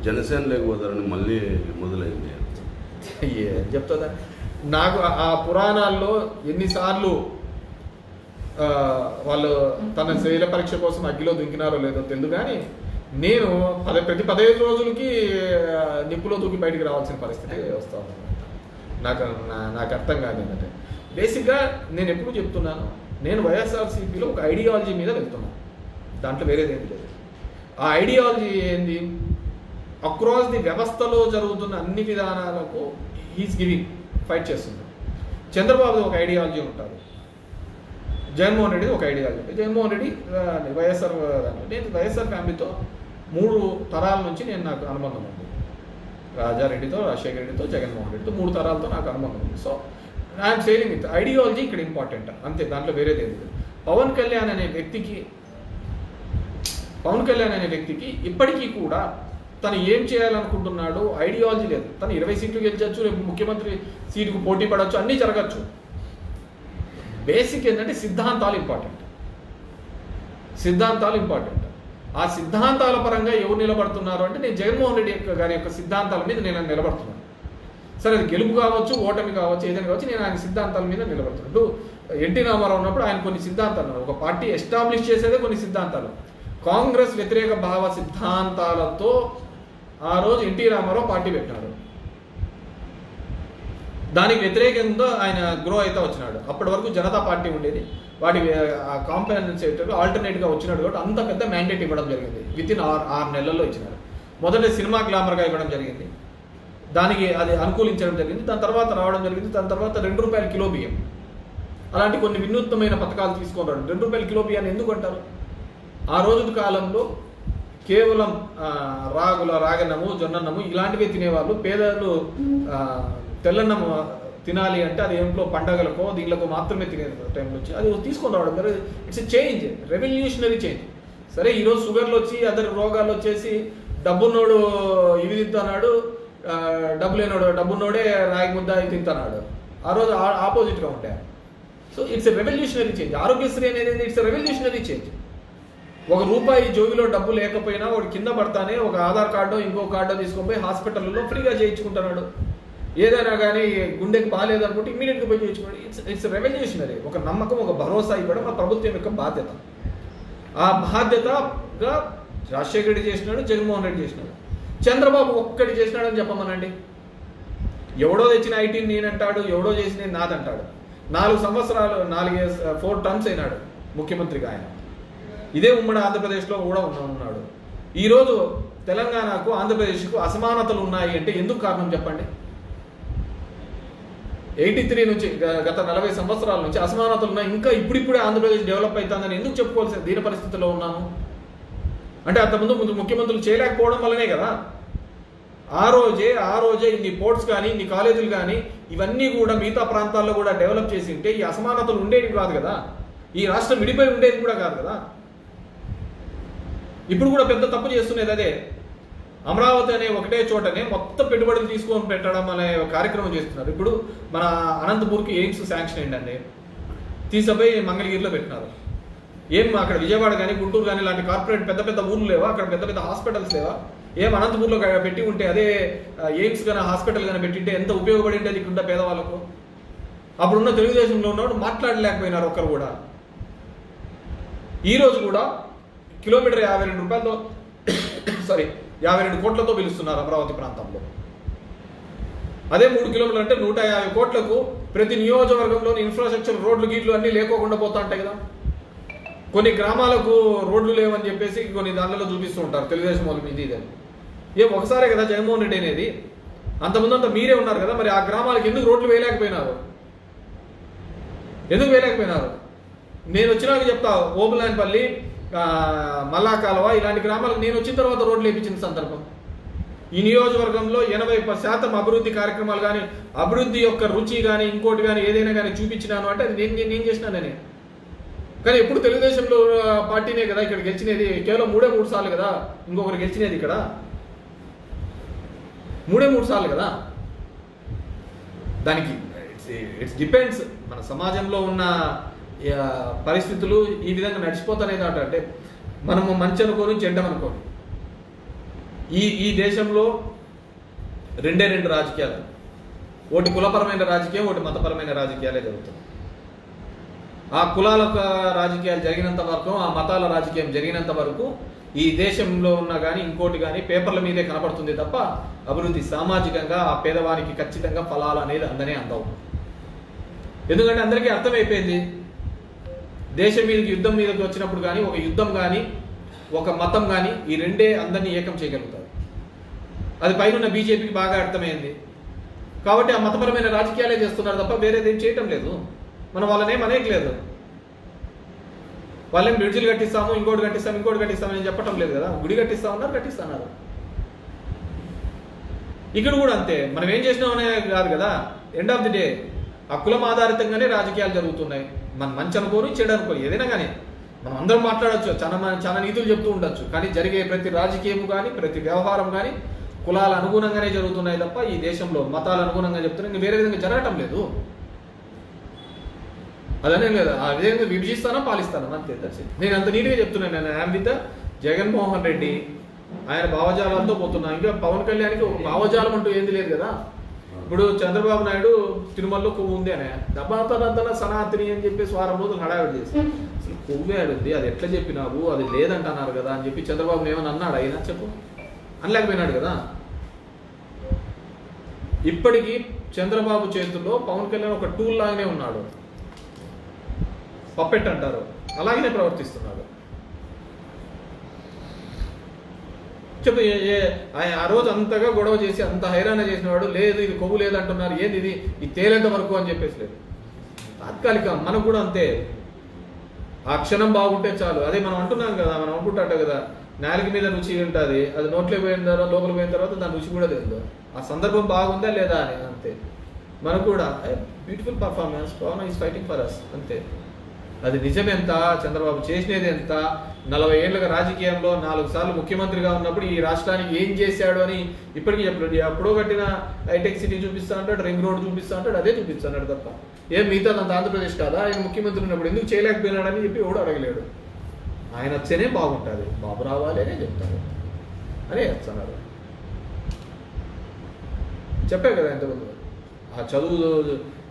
జనసేన లేకపోతారని మళ్ళీ మొదలైంది. ఏం చెప్తుందా, నాకు ఆ పురాణాల్లో ఎన్నిసార్లు వాళ్ళు తన శైల పరీక్ష కోసం అగ్గిలో దుంకినారో లేదో తెలియదు, కానీ నేను ప్రతి 15 రోజులకి నిప్పులో దూకి బయటికి రావాల్సిన పరిస్థితి వస్తా ఉంది. నాకు అర్థం కాదు ఏంటంటే, బేసిక్గా నేను ఎప్పుడు చెప్తున్నాను, నేను వైఎస్ఆర్సీపీలో ఒక ఐడియాలజీ మీద వెళ్తున్నాను, దాంట్లో వేరేది ఏమి లేదు. ఆ ఐడియాలజీ ఏంది, అక్రాస్ ది వ్యవస్థలో జరుగుతున్న అన్ని విధానాలకు హీస్ గివింగ్ ఫైట్ చేస్తున్నాడు. చంద్రబాబు ఒక ఐడియాలజీ ఉంటుంది, జగన్మోహన్ రెడ్డి ఒక ఐడియాలజీ ఉంటుంది. జగన్మోహన్ రెడ్డి వైఎస్ఆర్, నేను వైఎస్ఆర్ ఫ్యామిలీతో 3 తరాల నుంచి నాకు అనుబంధం ఉంది. రాజారెడ్డితో, రాజశేఖర రెడ్డితో, జగన్మోహన్ రెడ్డితో 3 తరాలతో నాకు అనుబంధం ఉంది. So I'm saying with ideology ఇక్కడ ఇంపార్టెంట్ అంతే, దాంట్లో వేరేది ఏది లేదు. పవన్ కళ్యాణ్ అనే వ్యక్తికి ఇప్పటికీ కూడా తను ఏం చేయాలనుకుంటున్నాడు ఐడియాలజీ లేదు. తను 20 సీట్లు గెలిచచ్చు, రేపు ముఖ్యమంత్రి సీటుకు పోటీ పడవచ్చు, అన్నీ జరగచ్చు. బేసిక్ ఏంటంటే సిద్ధాంతాలు ఇంపార్టెంట్. ఆ సిద్ధాంతాల పరంగా ఎవరు నిలబడుతున్నారు అంటే, నేను జగన్మోహన్ రెడ్డి గారి యొక్క సిద్ధాంతాల మీద నేను నిలబడుతున్నాను. సరే, అది గెలుపు కావచ్చు, ఓటమి కావచ్చు, ఏదైనా కావచ్చు, నేను ఆయన సిద్ధాంతాల మీద నిలబడుతున్నాను. ఇప్పుడు ఎన్టీ రామారావు ఉన్నప్పుడు ఆయన కొన్ని సిద్ధాంతాలు, ఒక పార్టీ ఎస్టాబ్లిష్ చేసేదే కొన్ని సిద్ధాంతాలు. కాంగ్రెస్ వ్యతిరేక భావ సిద్ధాంతాలతో ఆ రోజు ఎన్టీ రామారావు పార్టీ పెట్టినాడు. దానికి వ్యతిరేకంగా ఆయన గ్రో అయితే వచ్చినాడు. అప్పటి వరకు జనతా పార్టీ ఉండేది, వాటి కాంపెన్సేటర్ ఆల్టర్నేట్గా వచ్చినాడు కాబట్టి అంత పెద్ద మ్యాండేట్ ఇవ్వడం జరిగింది. వితిన్ 6 నెలల్లో ఇచ్చినాడు. మొదట సినిమా గ్లామర్గా ఇవ్వడం జరిగింది, దానికి అది అనుకూలించడం జరిగింది. దాని తర్వాత రావడం జరిగింది. దాని తర్వాత ₹2 కిలో బియ్యం, అలాంటి కొన్ని వినూత్నమైన పథకాలు తీసుకొని రావడం. ₹2 కిలో బియ్యాన్ని ఎందుకు అంటారు? ఆ రోజు కాలంలో కేవలం రాగన్నము, జొన్నన్నము ఇలాంటివే తినేవాళ్ళు. పేదలు తెల్లన్నము తినాలి అంటే అది ఏంట్లో పండగలకో దీనికో మాత్రమే తినే టైంలో వచ్చి అది తీసుకొని రావడం. It's a change, revolutionary change. సరే, ఈరోజు షుగర్లు వచ్చి అదర్ రోగాలు వచ్చేసి డబ్బున్నోడు ఇవి తింటున్నాడు, డబ్బు లేనోడు డబ్బున్నోడే రాగి ముద్ద తింటున్నాడు. ఆ రోజు ఆపోజిట్గా ఉంటాయి. So it's a revolutionary change. Aarogyasri అనేది ఇట్స్ ఎ రెవల్యూషనరీ చేంజ్. ₹1 జోబిలో డబ్బు లేకపోయినా వాడు కింద పడతానే ఒక ఆధార్ కార్డో ఇంకో కార్డో తీసుకొని పోయి హాస్పిటల్లో ఫ్రీగా చేయించుకుంటున్నాడు. ఏదైనా కానీ గుండెకి బాగాలేదనుకుంటే ఇమీడియట్గా పోయి చేయించుకోండి. It's revolutionary. ఒక నమ్మకం, ఒక భరోసా ఇవ్వడం ఆ ప్రభుత్వం యొక్క బాధ్యత. ఆ బాధ్యతగా రాజశేఖర రెడ్డి చేసినాడు, జగన్మోహన్ రెడ్డి చేసినాడు. చంద్రబాబు ఒక్కటి చేసినాడని చెప్పమనండి. ఎవడో తెచ్చిన ఐటీని నేనంటాడు, ఎవడో చేసిన నాదంటాడు. 4 సంవత్సరాలు 4 టర్మ్స్ అయినాడు ముఖ్యమంత్రిగా ఆయన. ఇదే ఉమ్మడి ఆంధ్రప్రదేశ్లో కూడా ఉన్నాడు. ఈరోజు తెలంగాణకు, ఆంధ్రప్రదేశ్కు అసమానతలు ఉన్నాయి అంటే ఎందుకు కారణం చెప్పండి? 83 నుంచి గత 40 సంవత్సరాల నుంచి అసమానతలు ఉన్నాయి. ఇంకా ఇప్పుడిప్పుడే ఆంధ్రప్రదేశ్ డెవలప్ అవుతుందని ఎందుకు చెప్పుకోవాల్సిన దీని పరిస్థితిలో ఉన్నాము అంటే, అంతకుముందు ముఖ్యమంత్రులు చేయలేకపోవడం వల్లనే కదా. ఆ రోజే ఇన్ని పోర్ట్స్ కానీ, ఇన్ని కాలేజీలు కానీ ఇవన్నీ కూడా మిగతా ప్రాంతాల్లో కూడా డెవలప్ చేసి ఉంటే ఈ అసమానతలు ఉండేవి కాదు కదా. ఈ రాష్ట్రం విడిపోయి ఉండేది కూడా కాదు కదా. ఇప్పుడు కూడా పెద్ద తప్పు చేస్తున్నది అదే. అమరావతి అనే ఒకటే చోటనే మొత్తం పెట్టుబడులు తీసుకొని పెట్టడం అనే కార్యక్రమం చేస్తున్నారు. ఇప్పుడు మన అనంతపూర్కి ఎయిమ్స్ శాంక్షన్ అయిందండి, తీసుకుపోయి మంగళగిరిలో పెట్టినారు. ఏం అక్కడ విజయవాడ కానీ, గుంటూరు కానీ ఇలాంటి కార్పొరేట్ పెద్ద పెద్ద ఊర్లు లేవా? అక్కడ పెద్ద పెద్ద హాస్పిటల్స్ లేవా? ఏం అనంతపూర్లో పెట్టి ఉంటే అదే ఎయిమ్స్ కానీ హాస్పిటల్ కానీ పెట్టింటే ఎంత ఉపయోగపడి ఉండేది ఇక్కడ పేదవాళ్ళకు? అప్పుడున్న తెలుగుదేశంలో ఉన్నవాడు మాట్లాడలేకపోయినారు ఒక్కరు కూడా. ఈరోజు కూడా కిలోమీటర్ ₹52 కోట్లతో పిలుస్తున్నారు అమరావతి ప్రాంతంలో. అదే 3 కిలోమీటర్లు అంటే 150 కోట్లకు ప్రతి నియోజకవర్గంలోని ఇన్ఫ్రాస్ట్రక్చర్, రోడ్లు గీట్లు అన్నీ లేకోకుండా పోతా ఉంటాయి కదా. కొన్ని గ్రామాలకు రోడ్లు లేవని చెప్పేసి కొన్ని దానిలో చూపిస్తూ ఉంటారు తెలుగుదేశం వాళ్ళు మీద ఇదని. ఒకసారే కదా జగన్మోహన్ రెడ్డి అనేది, అంతకుముందంతా మీరే ఉన్నారు కదా. మరి ఆ గ్రామాలకు ఎందుకు రోడ్లు వేయలేకపోయినారు? నేను వచ్చినాక చెప్తా. ఓబులాన్పల్లి, మల్లాకాలవ ఇలాంటి గ్రామాలకు నేను వచ్చిన తర్వాత రోడ్లు వేయించిన సందర్భం. ఈ నియోజకవర్గంలో 80% అభివృద్ధి కార్యక్రమాలు కానీ, అభివృద్ధి యొక్క రుచి కానీ, ఇంకోటి కానీ ఏదైనా కానీ చూపించినాను అంటే అది నేను చేసినానని. కానీ ఎప్పుడు తెలుగుదేశంలో పార్టీనే కదా ఇక్కడ గెలిచినది. కేవలం 3 సార్లు కదా ఇంకొకరు గెలిచినది. ఇక్కడ 3 సార్లు కదా. దానికి ఇట్స్ డిపెండ్స్. మన సమాజంలో ఉన్న పరిస్థితులు ఈ విధంగా నడిచిపోతానే అంటే మనము మంచి అనుకోని చెడ్డం అనుకోని. ఈ దేశంలో రెండు రాజకీయాలు, ఒకటి కులపరమైన రాజకీయం, ఒకటి మతపరమైన రాజకీయాలే జరుగుతుంది. ఆ కులాల రాజకీయాలు జరిగినంత వరకు, ఆ మతాల రాజకీయం జరిగినంత వరకు ఈ దేశంలో ఉన్న కానీ ఇంకోటి కానీ పేపర్ల మీదే కనపడుతుంది తప్ప అభివృద్ధి సామాజికంగా ఆ పేదవానికి ఖచ్చితంగా ఫలాలు అనేది అందవు. ఎందుకంటే అందరికీ అర్థమైపోయింది, దేశం మీదకి యుద్ధం మీదకి వచ్చినప్పుడు కానీ ఒక యుద్ధం కానీ ఒక మతం కానీ ఈ రెండే అందరినీ ఏకం చేయగలుగుతారు. అది పైన బీజేపీకి బాగా అర్థమైంది కాబట్టి ఆ మతపరమైన రాజకీయాలే చేస్తున్నారు తప్ప వేరేదేం చేయటం లేదు. మనం వాళ్ళనేం అనేయట్లేదు. వాళ్ళేం బ్రిడ్జిలు కట్టిస్తాము, ఇంకోటి కట్టిస్తామని చెప్పటం లేదు కదా. గుడి కట్టిస్తున్నారు. ఇక్కడ కూడా అంతే. మనం ఏం చేసినామనే కాదు కదా, ఎండ్ ఆఫ్ ది డే ఆ కులం ఆధారితంగానే రాజకీయాలు జరుగుతున్నాయి. మనం మంచి అనుకోని చెడు అనుకోని ఏదైనా కానీ మనం అందరం మాట్లాడచ్చు, చాలా నీతులు చెప్తూ ఉండొచ్చు. కానీ జరిగే ప్రతి రాజకీయం కానీ ప్రతి వ్యవహారం కానీ కులాల అనుగుణంగానే జరుగుతున్నాయి తప్ప ఈ దేశంలో మతాల అనుగుణంగా చెప్తున్నా ఇంకా వేరే విధంగా జరగటం లేదు. అదనే లేదు. ఆ విధంగా విభజిస్తానా పాలిస్తానా అంతే. నేను అంత నీట్గా చెప్తున్నాను. నేను ఐఎమ్ విత్ జగన్మోహన్ రెడ్డి, ఆయన భావజాలంతో పోతున్నా. ఇంకా పవన్ కళ్యాణ్కి ఒక భావజాలం అంటూ ఏంది లేదు కదా. ఇప్పుడు చంద్రబాబు నాయుడు తిరుమలలో కొవ్వు ఉంది అనే దబాతన సనాతిని అని చెప్పేసి వారం రోజులు హడావిడి చేసి అసలు కొవ్వే ఆడుంది, అది ఎట్లా చెప్పినావు, అది లేదంటున్నారు కదా అని చెప్పి చంద్రబాబుని ఏమని అన్నాడు? అయినా చెప్పు అనలేకపోయినాడు కదా. ఇప్పటికీ చంద్రబాబు చేతుల్లో పవన్ కళ్యాణ్ ఒక టూల్ లాగానే ఉన్నాడు. పప్పెట్ అంటారు, అలాగనే ప్రవర్తిస్తున్నాడు. చెప్పు, ఆ రోజు అంతగా గొడవ చేసి అంత హైరాణ చేసిన వాడు లేదు ఇది కొవ్వు లేదంటున్నారు, ఏది ఇది తేలేంత వరకు అని చెప్పేసి లేదు. తాత్కాలికం. మనకు కూడా అంతే. ఆ క్షణం బాగుంటే చాలు. అదే మనం అంటున్నాం కదా, మనం అనుకుంటాట కదా, నాలుగు మీద రుచి ఉంటుంది, అది నోట్లో పోయిన తర్వాత లోపల పోయిన తర్వాత దాని రుచి కూడా తెలియదు. ఆ సందర్భం బాగుందా లేదా అని అంతే. మనకు కూడా beautiful performance, Pawan is fighting for us అంతే. అది నిజమెంత, చంద్రబాబు చేసినది ఎంత, 40 ఏళ్ళగా రాజకీయంలో 4 సార్లు ముఖ్యమంత్రిగా ఉన్నప్పుడు ఈ రాష్ట్రానికి ఏం చేశాడు అని ఇప్పటికీ చెప్పలేదు. అప్పుడో కట్టిన హైటెక్ సిటీ చూపిస్తా అంటాడు, రింగ్ రోడ్ చూపిస్తా అంటాడు, అదే చూపిస్తున్నాడు తప్ప ఏం మిగతా అంత ఆంధ్రప్రదేశ్ కాదా ఆయన ముఖ్యమంత్రి ఉన్నప్పుడు ఎందుకు చేయలేకపోయినాడని చెప్పి ఎవడు అడగలేడు. ఆయన వచ్చేనే బాగుంటుంది, బాబు రావాలి అనే చెప్తాడు అనే చెప్తున్నారు. చెప్పే కదా ఎంతమంది ఆ చదువు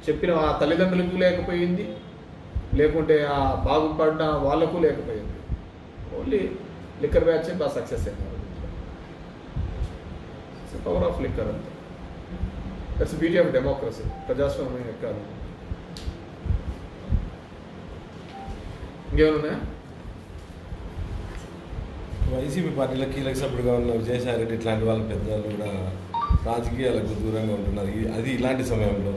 చెప్పిన ఆ తల్లిదండ్రులకు లేకపోయింది, లేకుంటే ఆ బాగుపడిన వాళ్ళకు లేకపోయింది. ఓన్లీ లిక్కర్ బ్యాచ్ బాగా సక్సెస్ అయినారు. పవర్ ఆఫ్ లిక్కర్ అంతా. దట్స్ బ్యూటీ ఆఫ్ డెమోక్రసీ, ప్రజాస్వామ్యం ఎక్కాలి. ఇంకేమన్నా వైసీపీ పార్టీలో కీలక సభ్యుడిగా ఉన్న విజయసాయి రెడ్డి ఇట్లాంటి వాళ్ళ పెద్దలు కూడా రాజకీయాలకు దూరంగా ఉంటున్నారు. అది ఇలాంటి సమయంలో